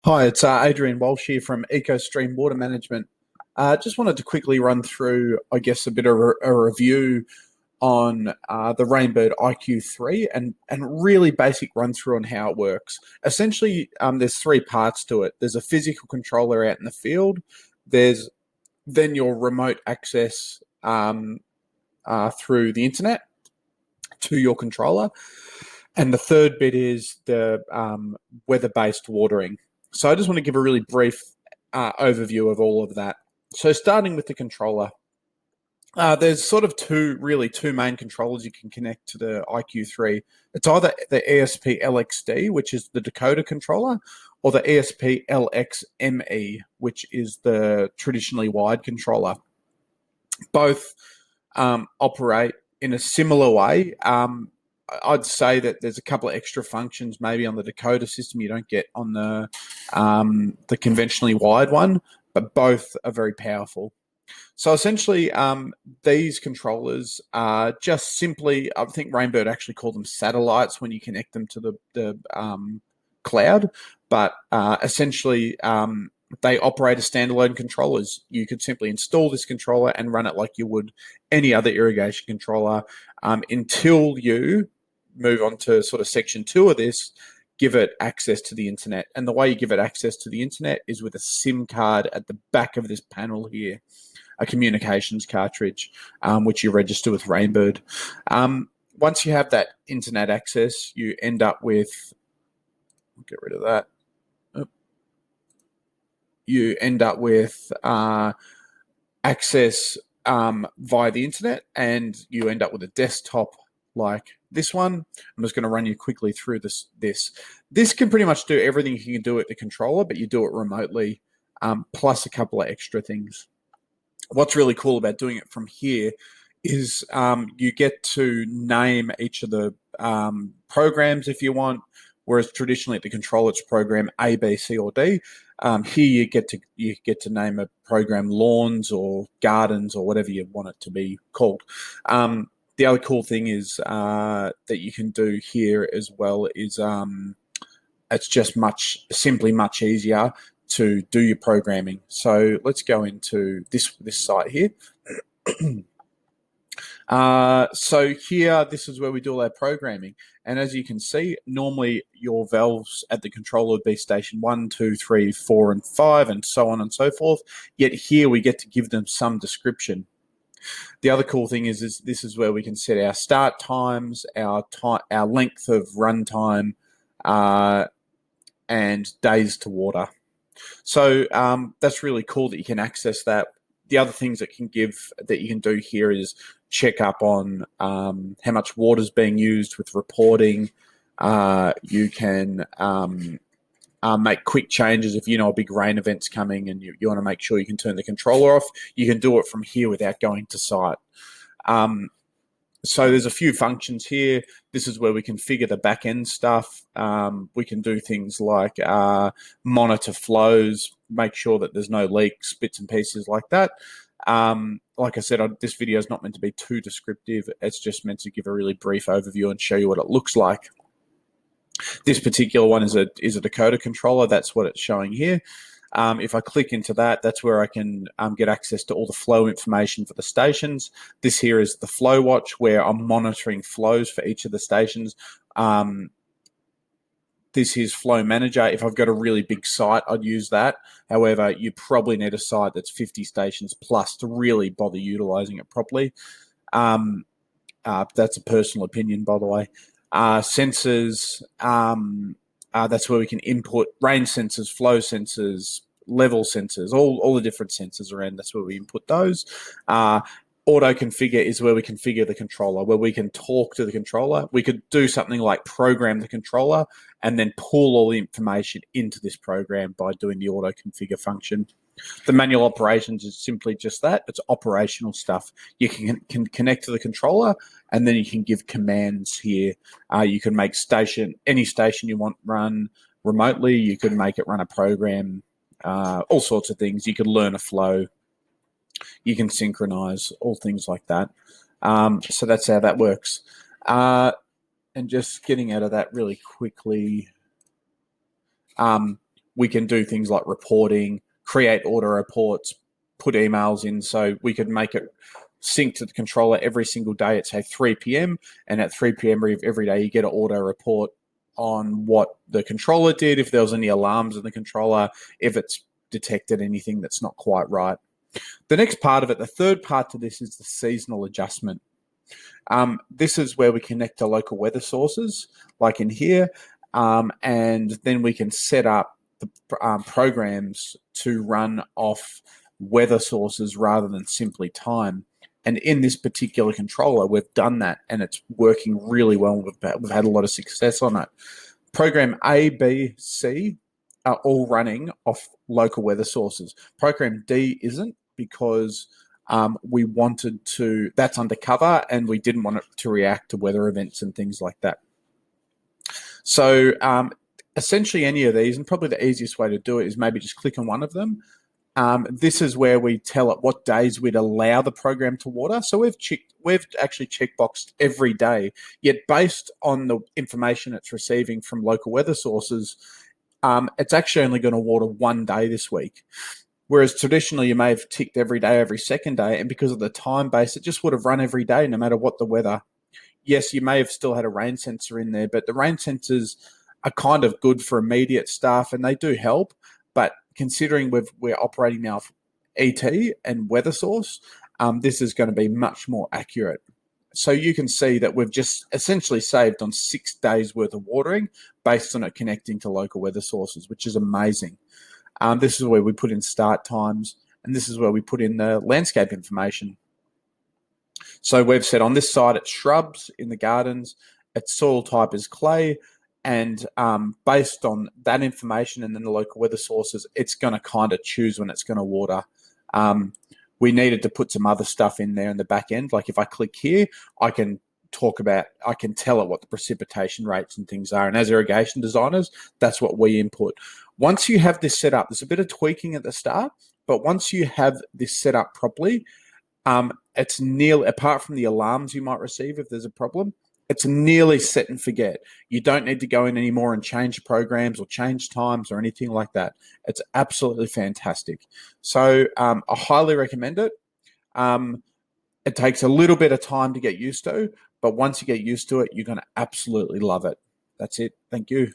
Hi, it's Adrian Walsh here from EcoStream Water Management. Just wanted to quickly run through, I guess, a bit of a review on the Rainbird IQ3 and really basic run through on how it works. Essentially, there's three parts to it. There's a physical controller out in the field. There's then your remote access through the internet to your controller. And the third bit is the weather-based watering. So I just want to give a really brief overview of all of that. So starting with the controller, there's sort of two main controllers you can connect to the IQ3. It's either the ESP LXD, which is the decoder controller, or the ESP LXME, which is the traditionally wired controller. Both operate in a similar way. I'd say that there's a couple of extra functions maybe on the decoder system you don't get on the conventionally wired one, but both are very powerful. So essentially, these controllers are just simply, I think Rainbird actually called them satellites when you connect them to the cloud, but essentially they operate as standalone controllers. You could simply install this controller and run it like you would any other irrigation controller until you move on to sort of section 2 of this, give it access to the internet. And the way you give it access to the internet is with a SIM card at the back of this panel here, a communications cartridge, which you register with Rainbird. Once you have that internet access, you end up with, get rid of that. You end up with access via the internet, and you end up with a desktop like this one. I'm just going to run you quickly through this. This can pretty much do everything you can do at the controller, but you do it remotely, plus a couple of extra things. What's really cool about doing it from here is you get to name each of the programs if you want, whereas traditionally at the controller it's program A, B, C, or D. Here you get to name a program lawns or gardens or whatever you want it to be called. The other cool thing is that you can do here as well is it's just much easier to do your programming. So let's go into this site here. So here, this is where we do all our programming. And as you can see, normally your valves at the controller would be station 1, 2, 3, 4, and 5, and so on and so forth. Yet here we get to give them some description. The other cool thing is this is where we can set our start times, our length of run time, and days to water. So that's really cool that you can access that. The other things that you can do here is check up on how much water is being used with reporting. You can make quick changes if you know a big rain event's coming and you want to make sure you can turn the controller off. You can do it from here without going to site. So there's a few functions here. This is where we configure the back end stuff. We can do things like monitor flows, make sure that there's no leaks, bits and pieces like that. Like I said, this video is not meant to be too descriptive. It's just meant to give a really brief overview and show you what it looks like. This particular one is a decoder controller. That's what it's showing here. If I click into that, that's where I can get access to all the flow information for the stations. This here is the flow watch, where I'm monitoring flows for each of the stations. This is flow manager. If I've got a really big site, I'd use that. However, you probably need a site that's 50 stations plus to really bother utilizing it properly. That's a personal opinion, by the way. Sensors, that's where we can input rain sensors, flow sensors, level sensors, all the different sensors around. That's where we input those. Auto configure is where we configure the controller, where we can talk to the controller. We could do something like program the controller and then pull all the information into this program by doing the auto configure function. The manual operations is simply just that. It's operational stuff. You can connect to the controller and then you can give commands here. You can make any station you want run remotely. You could make it run a program, all sorts of things. You could learn a flow. You can synchronize, all things like that. So that's how that works. And just getting out of that really quickly. we can do things like reporting, create auto reports, put emails in, so we could make it sync to the controller every single day at say 3 p.m. And at 3 p.m. every day you get an auto report on what the controller did, if there was any alarms in the controller, if it's detected anything that's not quite right. The next part of it, the third part to this, is the seasonal adjustment. This is where we connect to local weather sources, like in here, and then we can set up the programs to run off weather sources rather than simply time. And in this particular controller, we've done that, and it's working really well. We've had a lot of success on it. Program A, B, C are all running off local weather sources. Program D isn't, because we wanted to, that's undercover, and we didn't want it to react to weather events and things like that. So essentially any of these, and probably the easiest way to do it is maybe just click on one of them. This is where we tell it what days we'd allow the program to water. So we've actually checkboxed every day, yet based on the information it's receiving from local weather sources, it's actually only going to water one day this week. Whereas traditionally you may have ticked every day, every second day, and because of the time base, it just would have run every day no matter what the weather. Yes, you may have still had a rain sensor in there, but the rain sensors are kind of good for immediate stuff, and they do help. But considering we're operating now ET and weather source, this is going to be much more accurate. So you can see that we've just essentially saved on 6 days worth of watering based on it connecting to local weather sources, which is amazing. This is where we put in start times, and this is where we put in the landscape information. So we've said on this side it's shrubs in the gardens, its soil type is clay, and based on that information and then the local weather sources, it's going to kind of choose when it's going to water. We needed to put some other stuff in there in the back end. Like if I click here, I can tell it what the precipitation rates and things are. And as irrigation designers, that's what we input. Once you have this set up, there's a bit of tweaking at the start, but once you have this set up properly, it's nearly, apart from the alarms you might receive if there's a problem, it's nearly set and forget. You don't need to go in anymore and change programs or change times or anything like that. It's absolutely fantastic. So I highly recommend it. It takes a little bit of time to get used to, but once you get used to it, you're going to absolutely love it. That's it. Thank you.